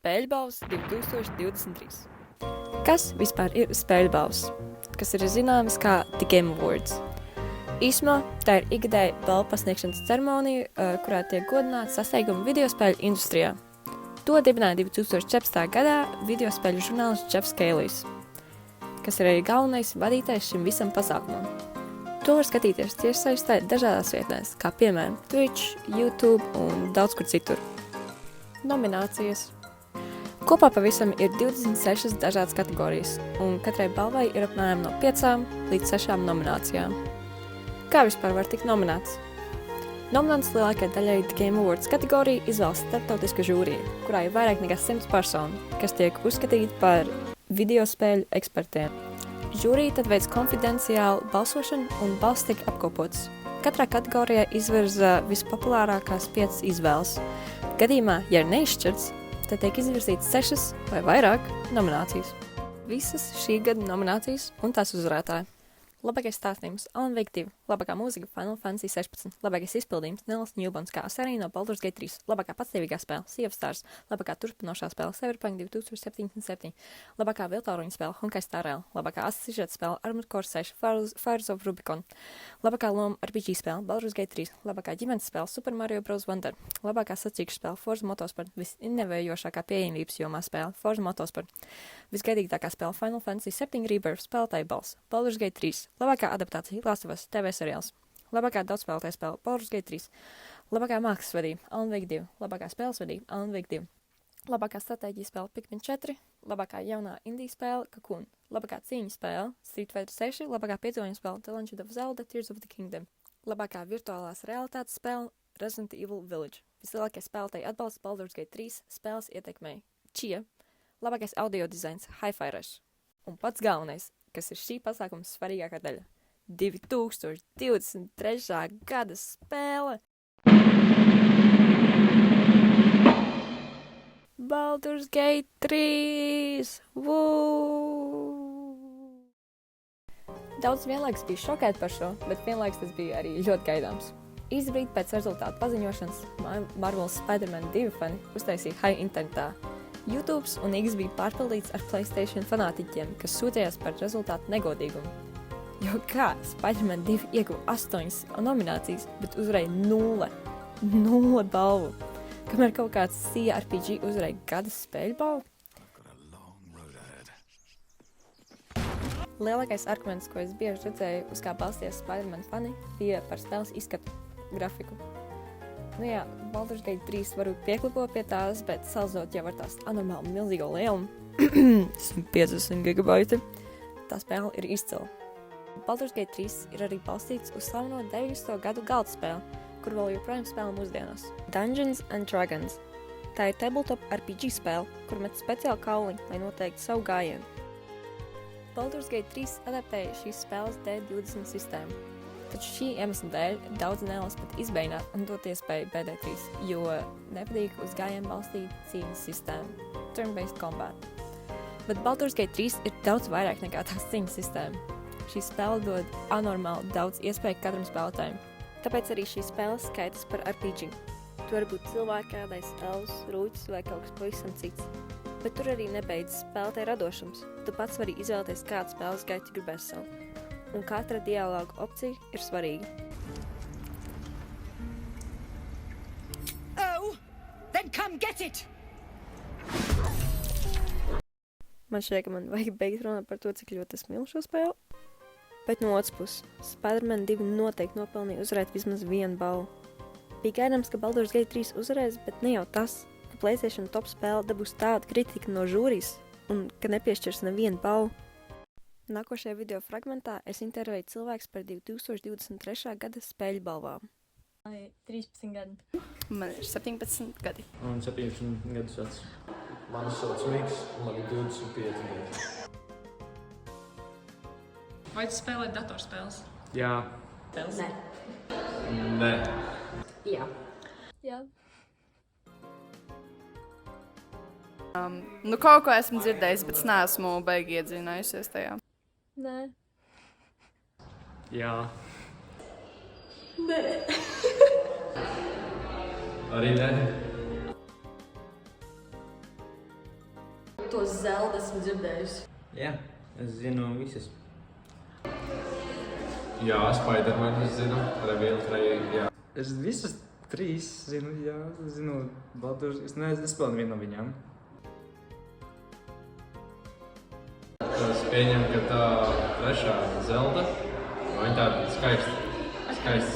Spēļbalvas 2023. Kas vispār ir spēļbalvas? Kas ir zināmas kā The Game Awards. Īsumā tā ir ikgadēja balvu pasniegšanas ceremonija, kurā tiek godināti sasniegumi videospēļu industrijā. To dibināja 2014. gadā videospēļu žurnālists Jeffs Keilijs, kas ir arī galvenais vadītājs šim visam pasākumam. To var skatīties tiešsaistē dažādās vietnēs, kā piemēram Twitch, YouTube un daudz kur citur. Nominācijas. Kopā pavisam ir 26 dažādas kategorijas, un katrai balvai ir apmēram no 5 līdz 6 nominācijām. Kā vispār var tikt nominēts? Nominants lielākajai daļai The Game Awards kategoriju izvēlas starptautiska žūrija, kurā ir vairāk nekā 100 personu, kas tiek uzskatīti par videospēļu ekspertiem. Žūrija tad veids konfidenciālu balsošanu un balss tiek apkopotas. Katrā kategorijā izvirza vispopulārākās 5 izvēles. Gadījumā, ja ir neizšķirts, tad tiek izvirzītas 6 vai vairāk nominācijas. Visas šī gada nominācijas un tās uzvarētāji. Labākais stāstījums Alan Wake 2, labākā mūzika Final Fantasy 16, labākais izpildījums Nils Newbons kā Asarī no Baldur's Gate 3, labākā patstāvīgā spēle Sea of Stars, labākā turpinošā spēle Cyberpunk 2077, labākā viltāruņa spēle Honkai Star Rail, labākā asižeta spēle Armored Core 6 Fires of Rubicon, labākā loma RPG spēle Baldur's Gate 3, labākā ģimenes spēle Super Mario Bros. Wonder, labākā sacīkšu spēle Forza Motorsport, visinnevējošākā pieejamības jomā spēle Forza Motorsport, visgaidīgākā spēle Final Fantasy 7 Rebirth spēlētāju balss Baldur's Gate 3, labākā adaptācija Last of Us TV seriāls, labākā daudzspēlētāja spēle Baldur's Gate 3, labākā mākslas vadība Alan Wake 2, labākā spēles vadība Alan Wake 2, labākā stratēģija spēle Pikmin 4, labākā jaunā indie spēle Cocoon, labākā cīņa spēle Street Fighter 6, labākā piedzīvojuma spēle The Legend of Zelda Tears of the Kingdom, labākā virtuālās realitātes spēle Resident Evil Village, vislielākie spēlētāji atbalsts Baldur's Gate 3 spēles ietekmei Chia, labākais audio dizains Hi-Fi Rush. Un pats galvenais, kas ir šī pasākuma svarīgākā daļa. 2023. gada spēle. Baldur's Gate 3! Woo! Daudz vienlaikus bija šokēti par šo, bet vienlaikus tas bija arī ļoti gaidāms. Īsti brīdi pēc rezultātu paziņošanas Marvel's Spider-Man 2 fani uztaisīja high internetā. YouTube un X bija pārpildīts ar PlayStation fanātiķiem, kas sūtījās par rezultātu negodīgumu. Jo kā Spider-Man 2 ieguva 8 nominācijas, bet uzvarēja 0 balvu. Kamēr kaut kāds CRPG uzvarēja gada spēļu balvu. Lielākais arguments, ko es bieži redzēju, uz kā balstījās Spider-Man fani, bija par spēles izskatu grafiku. Nu jā, Baldur's Gate 3 varbūt pieklipo pie tās, bet salīdzinot jau ar tās anormāli milzīgo lielumu, 150 gigabaiti, tā spēle ir izcila. Baldur's Gate 3 ir arī balstīts uz slaveno 90. gadu galda spēli, kur vēl joprojām spēlē mūsdienās. Dungeons and Dragons. Tā ir tabletop RPG spēle, kur met speciāli kauliņu, lai noteikti savu gājienu. Baldur's Gate 3 adaptēja šīs spēles D20 sistēmu. Taču šī iemesla dēļ daudz nevēlas pat izbēģināt un dot iespēju BD3, jo nepatīk uz gājienu balstīt cīņas sistēmu, turn-based combat. Bet Baldur's Gate 3 ir daudz vairāk nekā tās cīņas sistēma. Šī spēle dod anormāli daudz iespēju katram spēlētājiem. Tāpēc arī šī spēle skaitas par RPG. Tu vari būt cilvēkādais, elvs, rūķis vai kaut kas pavisam cits. Bet tur arī nebeidzas spēlētāja radošums. Tu pats vari izvēlēties, kādu spēles gaitu gribēs savu. Un katra dialoga opcija ir svarīga. Oh, then come get it! Man šķiet, ka man vajag beigt runāt par to, cik ļoti es mīlu šo spēli. Bet no otras puses, Spider-Man 2 noteikti nopelnīja uzvarēt vismaz 1 balvu. Bija gaidāms, ka Baldur's Gate 3 uzvarēs, bet ne jau tas, ka PlayStation top spēle dabūs tādu kritiku no žūrijas un ka nepiešķirs nevienu balvu. Nākošajā video fragmentā es intervēju cilvēks par 2023. gada spēļu balvām. Man ir 13 gadi. Man ir 17 gadi. Man 17 gadus vecs. Mani sauc Miks, un man ir 25 gadi. Vai tu spēlē datorspēles? Jā. Nē. Nē. Jā. Nu, kaut ko esmu dzirdējis, bet es neesmu baigi iedzinājusies tajā. Nē. Jā. Nē. Arī nē. To Zelda esmu dzirdējusi. Jā, es zinu visas. Jā, Spider-Man, es zinu. Reveal trailer, jā. Es visas 3 zinu, jā. Zinu, Baldur's... Es nespēlēju vienu no viņām. Es pieņemu, ka tā trešā Zelda, viņa tāda skaista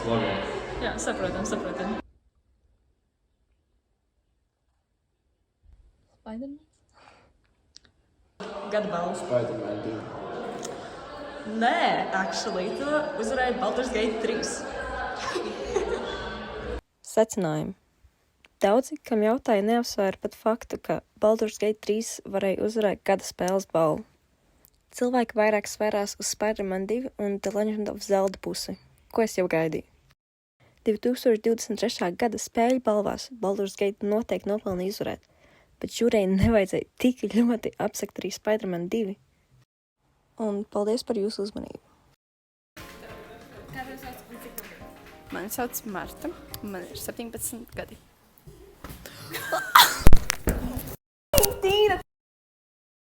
slogan. Jā, saprotam. Spider-Man? Gada balva. Spider-Man 2. Nē, actually, tu uzvarēji Baldur's Gate 3. Secinājumi. Daudzi, kam jautāja, neuzsvēra pat faktu, ka Baldur's Gate 3 varēja uzvarēt gada spēles balvu. Cilvēki vairāk svērās uz Spider-Man 2 un The Legend of Zelda pusi, ko es jau gaidīju. 2023. gada spēļu balvās Baldur's Gate noteikti nopelnīja uzvarēt, bet žūrei nevajadzēja tik ļoti apsekt arī Spider-Man 2. Un paldies par jūsu uzmanību. Mani sauc Marta, un man ir 17 gadi.